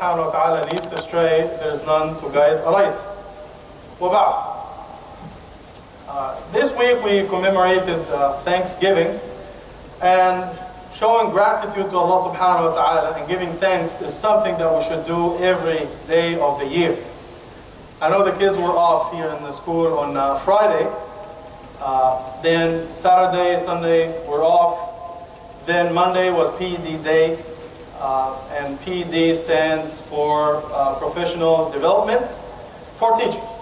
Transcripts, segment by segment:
subhanahu wa ta'ala leads astray, there is none to guide aright. وَبَعْدْ. This week we commemorated Thanksgiving, and showing gratitude to Allah subhanahu wa ta'ala and giving thanks is something that we should do every day of the year. I know the kids were off here in the school on Friday, then Saturday, Sunday were off, then Monday was PED day, and PED stands for Professional Development for Teachers.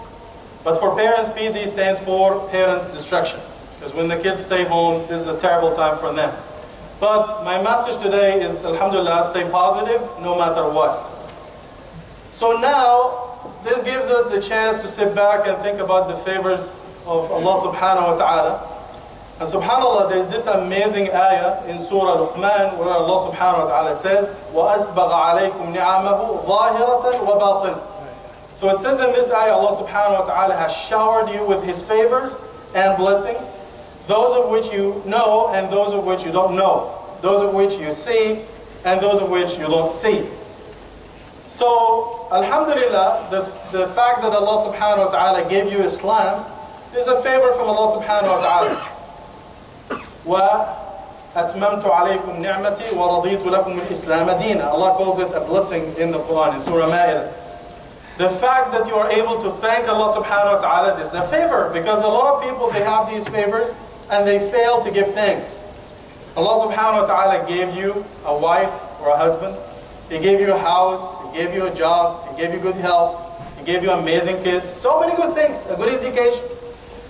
But for parents, PED stands for Parents Distraction, because when the kids stay home, this is a terrible time for them. But my message today is, alhamdulillah, stay positive no matter what. So now, this gives us the chance to sit back and think about the favors of Allah subhanahu wa ta'ala. And subhanAllah, there's this amazing ayah in Surah Luqman where Allah subhanahu wa ta'ala says, وَأَسْبَغَ عَلَيْكُمْ نِعَمَهُ ظَاهِرَةً وَبَاطِنًا. So it says in this ayah, Allah subhanahu wa ta'ala has showered you with His favors and blessings, those of which you know and those of which you don't know, those of which you see and those of which you don't see. So, alhamdulillah, the fact that Allah subhanahu wa ta'ala gave you Islam is a favor from Allah subhanahu wa ta'ala. وَأَتْمَمْتُ عَلَيْكُمْ نِعْمَتِي وَرَضِيتُ لَكُمُ الْإِسْلَامَ دِينًا. Allah calls it a blessing in the Quran, in Surah Ma'idah. The fact that you are able to thank Allah subhanahu wa ta'ala, this is a favor, because a lot of people, they have these favors and they fail to give thanks. Allah subhanahu wa ta'ala gave you a wife or a husband. He gave you a house, He gave you a job, He gave you good health, He gave you amazing kids, so many good things, a good education.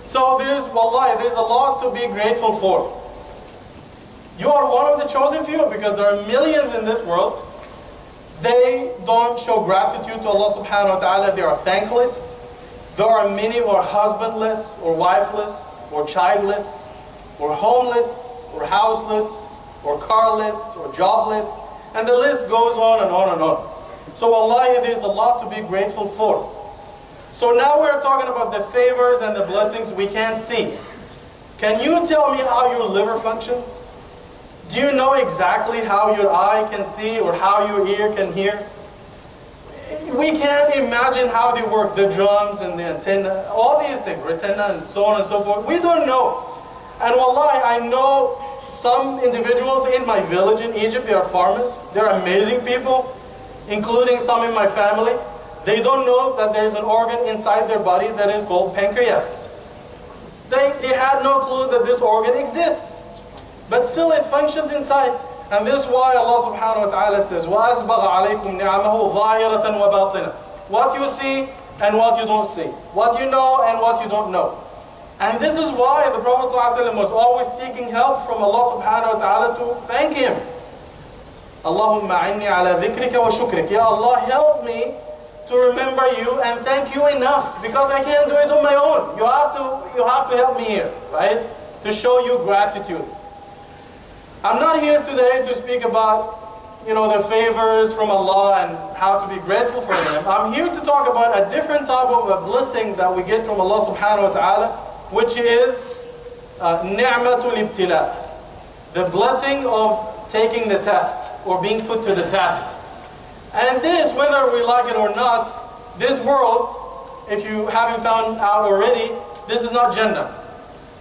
So there's a lot to be grateful for. You are one of the chosen few, because there are millions in this world. They don't show gratitude to Allah subhanahu wa ta'ala. They are thankless. There are many who are husbandless, or wifeless, or childless, or homeless, or houseless, or carless, or jobless. And the list goes on and on and on. So wallahi, there's a lot to be grateful for. So now we're talking about the favors and the blessings we can't see. Can you tell me how your liver functions? Do you know exactly how your eye can see or how your ear can hear? We can't imagine how they work, the drums and the antenna, all these things, retina and so on and so forth. We don't know. And wallahi, I know some individuals in my village in Egypt, they are farmers. They're amazing people, including some in my family. They don't know that there is an organ inside their body that is called pancreas. They had no clue that this organ exists. But still it functions inside. And this is why Allah subhanahu wa ta'ala says, وَأَسْبَغَ عَلَيْكُمْ نِعَمَهُ ظَاهِرَةً وَبَاطِنًا. What you see and what you don't see. What you know and what you don't know. And this is why the Prophet ﷺ was always seeking help from Allah subhanahu wa ta'ala to thank Him. Allahumma a'inni ala dhikrika wa shukrik. Ya Allah, help me to remember you and thank you enough, because I can't do it on my own. You have to help me here, right? To show you gratitude. I'm not here today to speak about, the favors from Allah and how to be grateful for them. I'm here to talk about a different type of a blessing that we get from Allah subhanahu wa ta'ala, which is ni'matul ibtila, the blessing of taking the test or being put to the test. And this, whether we like it or not, this world, if you haven't found out already, this is not Jannah.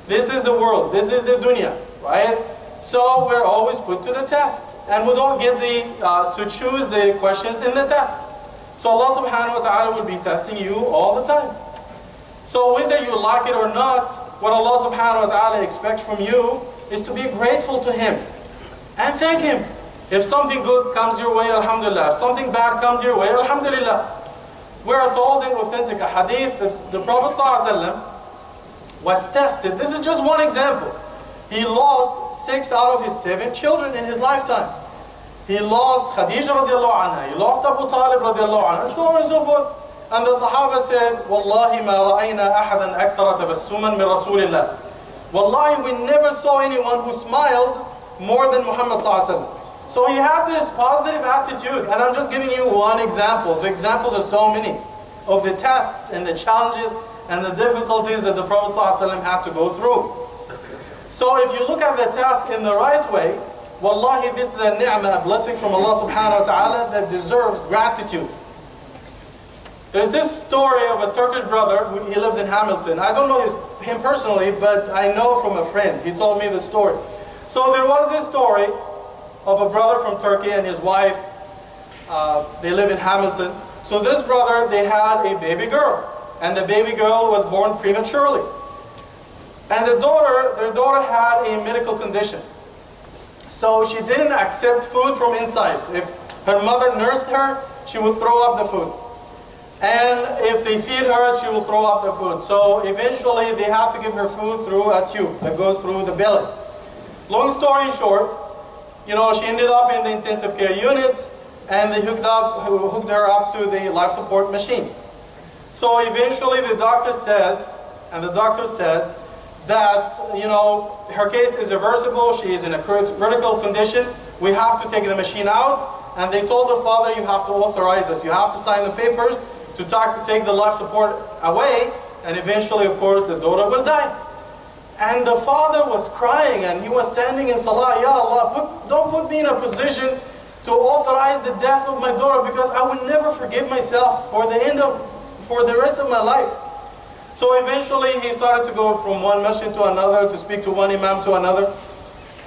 This is the world, this is the dunya, right? So we're always put to the test, and we don't get to choose the questions in the test. So Allah subhanahu wa ta'ala will be testing you all the time. So whether you like it or not, what Allah subhanahu wa ta'ala expects from you is to be grateful to Him and thank Him. If something good comes your way, alhamdulillah. If something bad comes your way, alhamdulillah. We are told in authentic hadith that the Prophet ﷺ was tested. This is just one example. He lost 6 out of his 7 children in his lifetime. He lost Khadija radiallahu anha, he lost Abu Talib radiallahu anha, and so on and so forth. And the Sahaba said, Wallahi ma ra'ayna ahadan akthara tabassuman min Rasulillah. Wallahi, we never saw anyone who smiled more than Muhammad sallallahu alaihi wasallam. So he had this positive attitude, and I'm just giving you one example. The examples are so many of the tests and the challenges and the difficulties that the Prophet ﷺ had to go through. So if you look at the test in the right way, Wallahi, this is a ni'mah, a blessing from Allah subhanahu wa ta'ala that deserves gratitude. There's this story of a Turkish brother he lives in Hamilton. I don't know him personally, but I know from a friend. He told me the story. So there was this story of a brother from Turkey and his wife. They live in Hamilton. So this brother, they had a baby girl. And the baby girl was born prematurely. And their daughter had a medical condition. So she didn't accept food from inside. If her mother nursed her, she would throw up the food. And if they feed her, she will throw up the food. So eventually they have to give her food through a tube that goes through the belly. Long story short, she ended up in the intensive care unit, and they hooked her up to the life support machine. So eventually the doctor said that, her case is irreversible, she is in a critical condition, we have to take the machine out, and they told the father, you have to authorize us, you have to sign the papers to take the life support away, and eventually, of course, the daughter will die. And the father was crying, and he was standing in salah, Ya Allah, don't put me in a position to authorize the death of my daughter, because I will never forgive myself for the rest of my life. So eventually he started to go from one masjid to another to speak to one imam to another.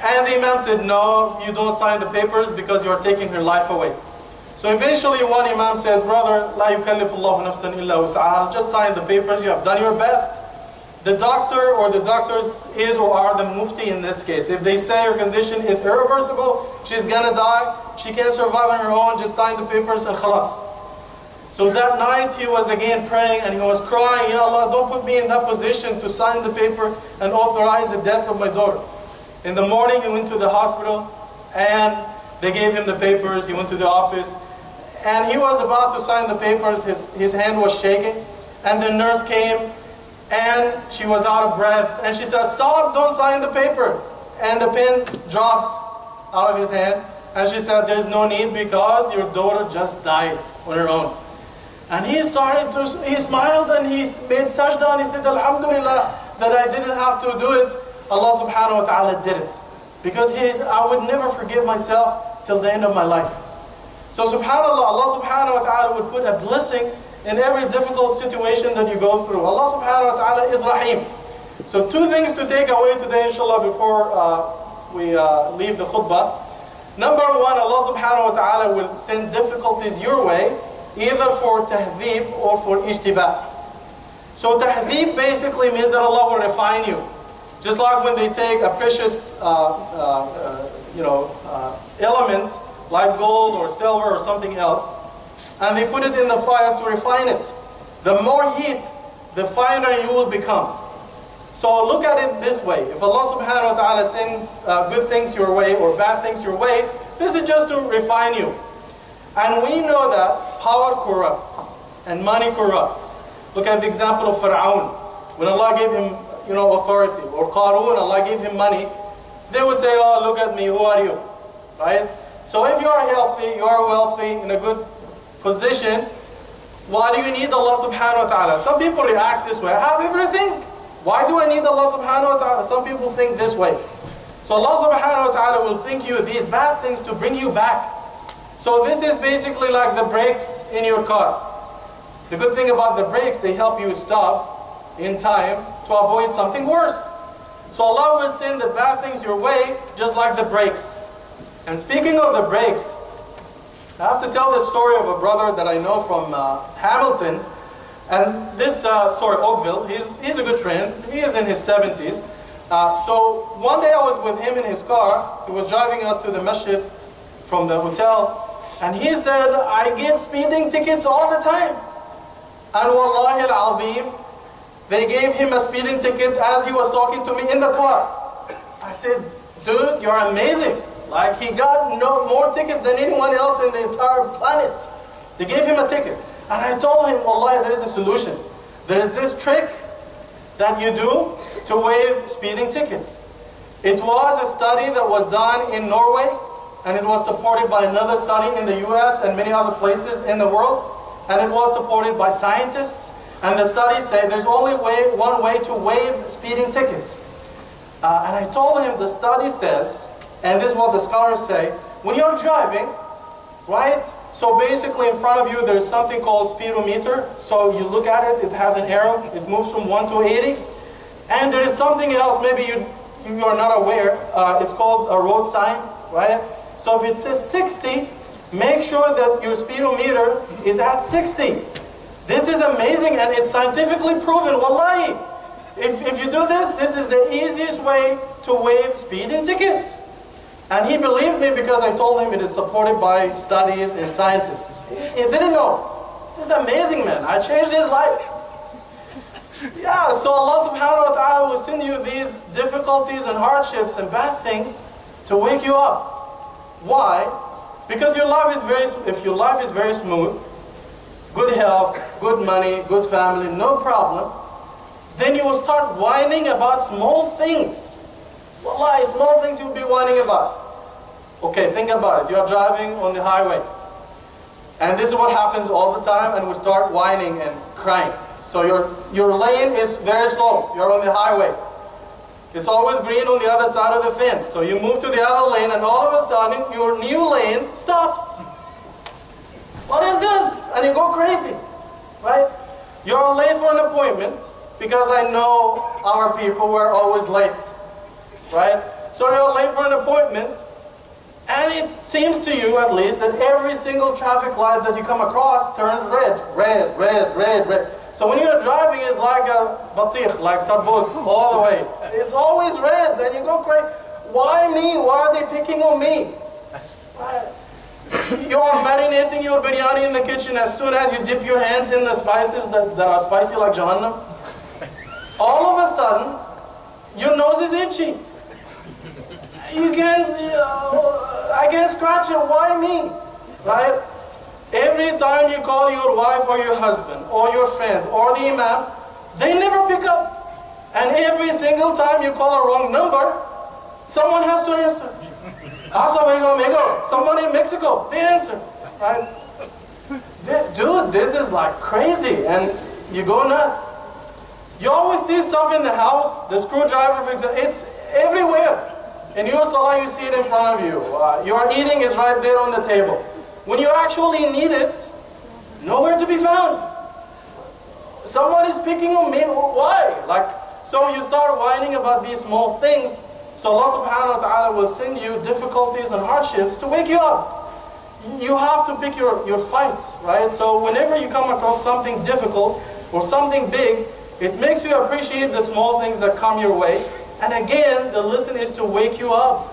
And the imam said, no, you don't sign the papers because you're taking her life away. So eventually one imam said, brother, la yukallifullahu nafsan illa wus'aha, just sign the papers, you have done your best. The doctor or the doctors is or are the mufti in this case. If they say her condition is irreversible, she's gonna die, she can't survive on her own, just sign the papers and khalas. So that night he was again praying and he was crying, Ya Allah, don't put me in that position to sign the paper and authorize the death of my daughter. In the morning he went to the hospital and they gave him the papers, he went to the office, and he was about to sign the papers, his hand was shaking, and the nurse came and she was out of breath and she said, stop, don't sign the paper. And the pen dropped out of his hand and she said, there's no need because your daughter just died on her own. And he smiled and he made sajda and he said, Alhamdulillah that I didn't have to do it. Allah subhanahu wa ta'ala did it. Because I would never forgive myself till the end of my life. So subhanAllah, Allah subhanahu wa ta'ala would put a blessing in every difficult situation that you go through. Allah subhanahu wa ta'ala is Rahim. So two things to take away today, inshallah, before we leave the khutbah. Number one, Allah subhanahu wa ta'ala will send difficulties your way, either for tahdhib or for ijtiba. So tahdhib basically means that Allah will refine you. Just like when they take a precious element like gold or silver or something else, and they put it in the fire to refine it. The more heat, the finer you will become. So look at it this way. If Allah subhanahu wa ta'ala sends good things your way or bad things your way, this is just to refine you. And we know that power corrupts and money corrupts. Look at the example of Fir'aun. When Allah gave him authority, or Qarun, Allah gave him money, they would say, oh, look at me, who are you? Right? So if you are healthy, you are wealthy, in a good position, why do you need Allah subhanahu wa ta'ala? Some people react this way, I have everything. Why do I need Allah subhanahu wa ta'ala? Some people think this way. So Allah subhanahu wa ta'ala will think you these bad things to bring you back. So this is basically like the brakes in your car. The good thing about the brakes, they help you stop in time to avoid something worse. So Allah will send the bad things your way, just like the brakes. And speaking of the brakes, I have to tell the story of a brother that I know from Hamilton. And this, Oakville, he's a good friend. He is in his 70s. So one day I was with him in his car. He was driving us to the masjid from the hotel. And he said, I get speeding tickets all the time. And wallahi al-azim, they gave him a speeding ticket as he was talking to me in the car. I said, dude, you're amazing. Like, he got more tickets than anyone else in the entire planet. They gave him a ticket. And I told him, wallahi, there is a solution. There is this trick that you do to waive speeding tickets. It was a study that was done in Norway, and it was supported by another study in the US and many other places in the world. And it was supported by scientists. And the studies say there's only one way to waive speeding tickets. And I told him the study says And this is what the scholars say. When you're driving, right? So basically in front of you there's something called speedometer. So you look at it, it has an arrow, it moves from 1 to 80. And there is something else, maybe you are not aware, it's called a road sign, right? So if it says 60, make sure that your speedometer is at 60. This is amazing and it's scientifically proven, wallahi. If you do this, this is the easiest way to waive speeding tickets. And he believed me because I told him it is supported by studies and scientists. He didn't know. This is amazing, man. I changed his life. Yeah, so Allah subhanahu wa ta'ala will send you these difficulties and hardships and bad things to wake you up. Why? Because your life is if your life is very smooth, good health, good money, good family, no problem, then you will start whining about small things. Wallahi, small things you'll be whining about. Okay, think about it. You're driving on the highway. And this is what happens all the time, and we start whining and crying. So your lane is very slow. You're on the highway. It's always green on the other side of the fence. So you move to the other lane, and all of a sudden, your new lane stops. What is this? And you go crazy, right? You're late for an appointment, because I know our people were always late, right? So you're late for an appointment, and it seems to you, at least, that every single traffic light that you come across turns red, red, red, red, red. So when you're driving, it's like a batikh, like tarbuz, all the way. It's always red, and you go crazy. Why me? Why are they picking on me? You are marinating your biryani in the kitchen. As soon as you dip your hands in the spices that are spicy like Jahannam, all of a sudden, your nose is itchy. You can't, I can't scratch it. Why me? Right? Every time you call your wife or your husband or your friend or the imam, they never pick up. And every single time you call a wrong number, someone has to answer. Someone in Mexico, they answer. Right? Dude, this is like crazy, and you go nuts. You always see stuff in the house, the screwdriver, for example, it's everywhere. In your salah, you see it in front of you. Your eating is right there on the table. When you actually need it, nowhere to be found. Someone is picking on me, why? So you start whining about these small things. So Allah subhanahu wa ta'ala will send you difficulties and hardships to wake you up. You have to pick your fights, right? So whenever you come across something difficult or something big, it makes you appreciate the small things that come your way. And again, the lesson is to wake you up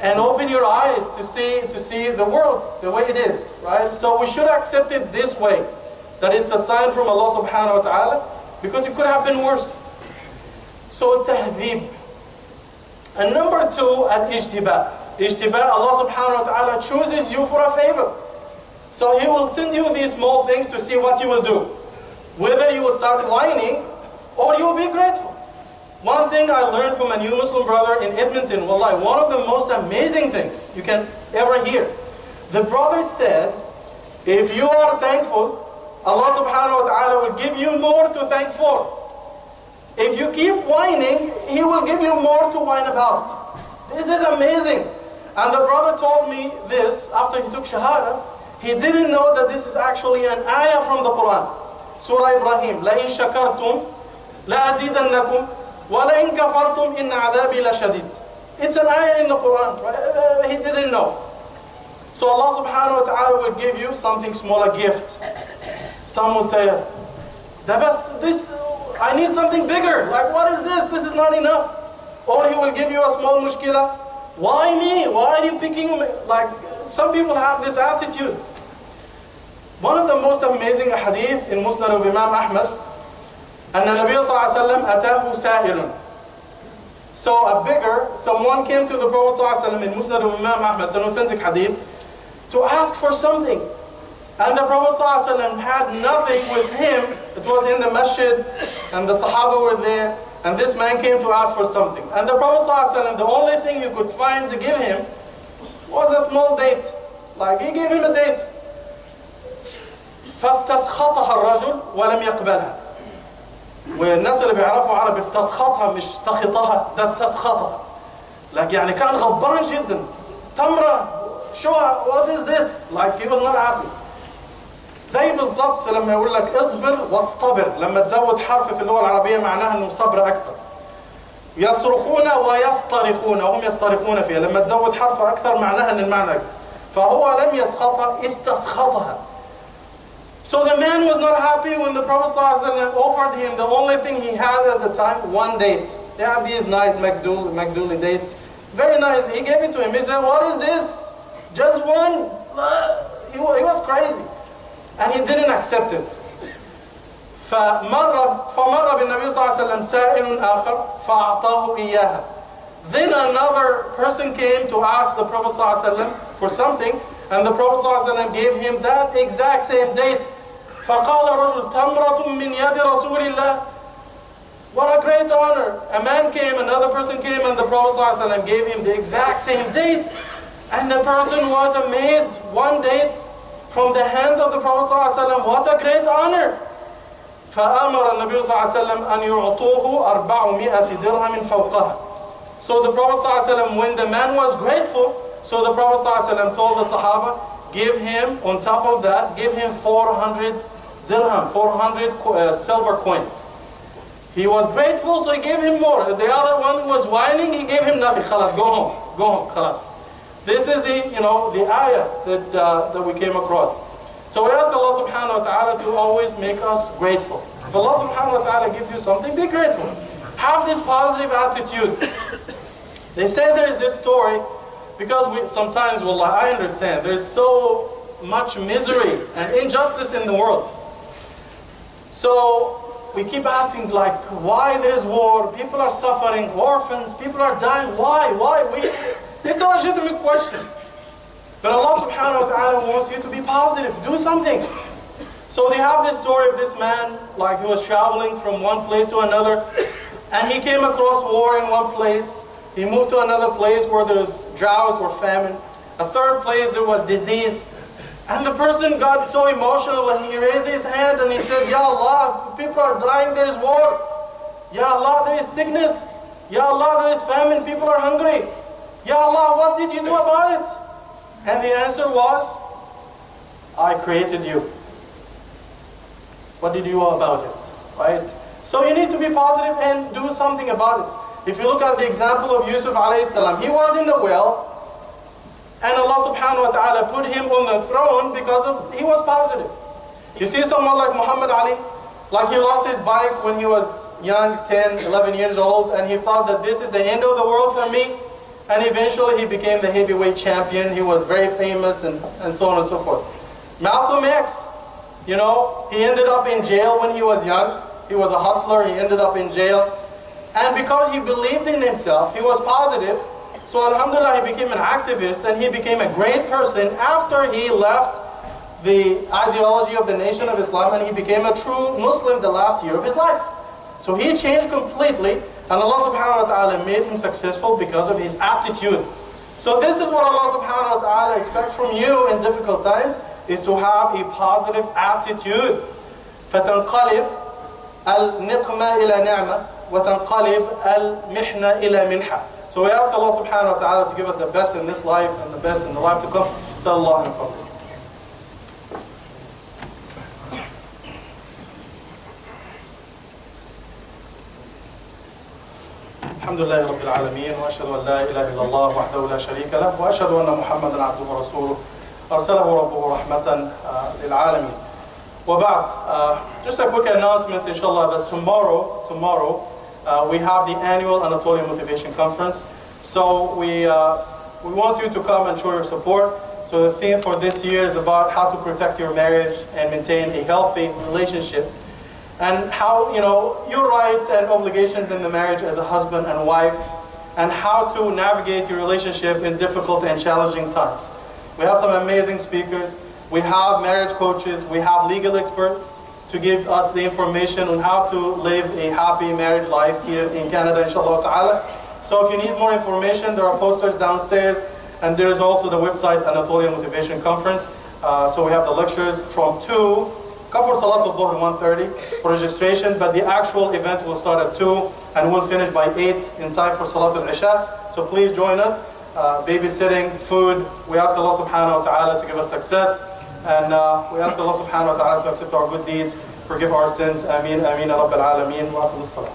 and open your eyes to see the world the way it is, right? So we should accept it this way, that it's a sign from Allah subhanahu wa ta'ala, because it could have been worse. So tahdhib. And number 2, al-ijtiba. Ijtiba, Allah subhanahu wa ta'ala chooses you for a favor. So He will send you these small things to see what you will do. Whether you will start whining or you will be grateful. One thing I learned from a new Muslim brother in Edmonton, wallahi, one of the most amazing things you can ever hear. The brother said, if you are thankful, Allah subhanahu wa ta'ala will give you more to thank for. If you keep whining, He will give you more to whine about. This is amazing. And the brother told me this after he took Shahada. He didn't know that this is actually an ayah from the Quran. Surah Ibrahim, لَإِن شَكَرْتُمْ لَأَزِيدَنَّكُمْ وَلَئِن كَفَرْتُمْ إِنَّ عَذَابِي لَشَدِيدٌ. It's an ayah in the Quran, right? He didn't know. So Allah subhanahu wa ta'ala will give you something small, a gift. Some would say, I need something bigger. Like, what is this? This is not enough. Or He will give you a small mushkila. Why me? Why are you picking me? Like, some people have this attitude. One of the most amazing hadith in Musnad of Imam Ahmad, أن النبي صلى الله عليه وسلم أتاه سائل. So someone came to the Prophet صلى الله عليه وسلم in Musnad of Imam Ahmad, it's an authentic hadith, to ask for something. And the Prophet صلى الله عليه وسلم had nothing with him. It was in the masjid, and the Sahaba were there, and this man came to ask for something. And the Prophet صلى الله عليه وسلم, the only thing he could find to give him was a small date. Like, he gave him a date. فاستسخطها الرجل ولم يقبلها. والناس اللي بيعرفوا عربي، استسخطها مش سخطها، ده استسخطها. Like يعني كان غضبان جدا. تمرة شو what is this? Like he was not happy. زي بالضبط لما يقول لك اصبر واصطبر، لما تزود حرف في اللغة العربية معناها انه صبر أكثر. يصرخون ويصطرخون، وهم يصطرخون فيها، لما تزود حرف أكثر معناها ان المعنى أكثر. فهو لم يسخطها استسخطها. So the man was not happy when the Prophet ﷺ offered him the only thing he had at the time, one date. The Abiy's night, Magduli date. Very nice. He gave it to him. He said, what is this? Just one? He was crazy. And he didn't accept it. فمر بالنبي صلى الله عليه وسلم سائل آخر فأعطاه إياها. Then another person came to ask the Prophet صلى الله عليه وسلم for something, and the Prophet صلى الله عليه وسلم gave him that exact same date. فقال رجل تمرة من يد رسول الله. What a great honor. A man came, another person came, and the Prophet صلى الله عليه وسلم gave him the exact same date. And the person was amazed. One date from the hand of the Prophet صلى الله عليه وسلم. What a great honor. فأمر النبي صلى الله عليه وسلم أن يعطوه 400 درهم فوقها. So the Prophet صلى الله عليه وسلم, when the man was grateful, so the Prophet صلى الله عليه وسلم told the Sahaba, give him, on top of that, give him 400 dirham, 400 silver coins. He was grateful, so he gave him more. The other one who was whining, he gave him nothing. Khalas, go home, khalas. This is the ayah that we came across. So we ask Allah subhanahu wa ta'ala to always make us grateful. If Allah subhanahu wa ta'ala gives you something, be grateful. Have this positive attitude. They say there is this story, because sometimes, wallah, I understand, there's so much misery and injustice in the world. So we keep asking, like, why there's war? People are suffering, orphans, people are dying. Why? It's a legitimate question. But Allah subhanahu wa ta'ala wants you to be positive. Do something. So they have this story of this man, like he was traveling from one place to another, and he came across war in one place. He moved to another place where there was drought or famine. A third place there was disease. And the person got so emotional and he raised his hand and he said, Ya Allah, people are dying, there is war. Ya Allah, there is sickness. Ya Allah, there is famine, people are hungry. Ya Allah, what did you do about it? And the answer was, I created you. What did you do about it? Right? So you need to be positive and do something about it. If you look at the example of Yusuf alayhi salam, he was in the well, and Allah subhanahu wa ta'ala put him on the throne because he was positive. You see someone like Muhammad Ali, like he lost his bike when he was young, 10, 11 years old, and he thought that this is the end of the world for me. And eventually he became the heavyweight champion. He was very famous and so on and so forth. Malcolm X, he ended up in jail when he was young. He was a hustler, he ended up in jail. And because he believed in himself, he was positive. So alhamdulillah, he became an activist and he became a great person after he left the ideology of the Nation of Islam and he became a true Muslim the last year of his life. So he changed completely and Allah subhanahu wa ta'ala made him successful because of his attitude. So this is what Allah subhanahu wa ta'ala expects from you in difficult times, is to have a positive attitude. فَتَنْقَلِبْ النِّقْمَةِ إِلَى نِعْمَةِ وَتَنْقَلِبْ الْمِحْنَةِ إِلَى مِنْحَةِ. So we ask Allah subhanahu wa ta'ala to give us the best in this life and the best in the life to come. Sallallahu alayhi wa sallam. الحمد لله رب العالمين وأشهد أن لا إله إلا الله وحده لا شريك له وأشهد أن محمدا عبده ورسوله أرسله ربه رحمة للعالمين. وبعد, just a quick announcement, inshallah, that tomorrow we have the annual Anatolia Motivation Conference. So we want you to come and show your support. So the theme for this year is about how to protect your marriage and maintain a healthy relationship, and how, your rights and obligations in the marriage as a husband and wife, and how to navigate your relationship in difficult and challenging times. We have some amazing speakers. We have marriage coaches. We have legal experts to give us the information on how to live a happy marriage life here in Canada, inshallah ta'ala. So if you need more information, there are posters downstairs, and there is also the website Anatolia Motivation Conference. So we have the lectures from 2 Come for Salat al-Dhuhr 1:30 for registration, but the actual event will start at 2 and we'll finish by 8 in time for Salat al-Isha. So please join us. Babysitting, food. We ask Allah subhanahu wa ta'ala to give us success. And we ask Allah subhanahu wa ta'ala to accept our good deeds, forgive our sins. Ameen, ameen, ya Rabbil Alameen. Wa aqimus salam.